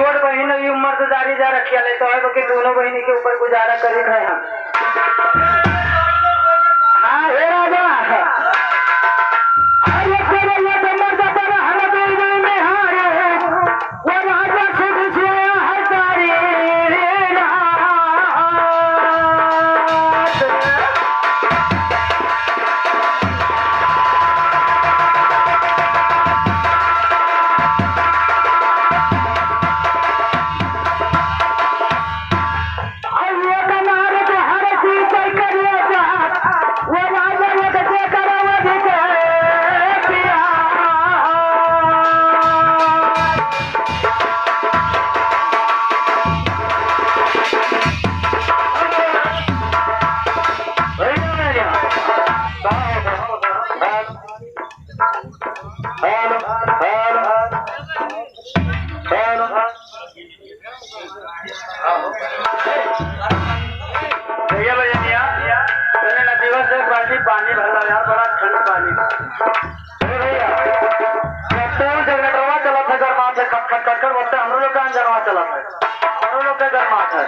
छोट बहन अभी उम्र से जारी जा रखी है तो है तो कि दोनों बहनी के ऊपर गुजारा कर रहे हैं। हाँ हे राजा अरे तेरे ये तो मर जाता है हम तो में हारे वो राजा खुद सोया है सारी पानी भर रहा यार बड़ा ठंड पानी भैया जनरेटरवा चला था गर्मा से खट खट खट कर बोलते हम लोग का जनवा चला था हम लोग का गर्मा था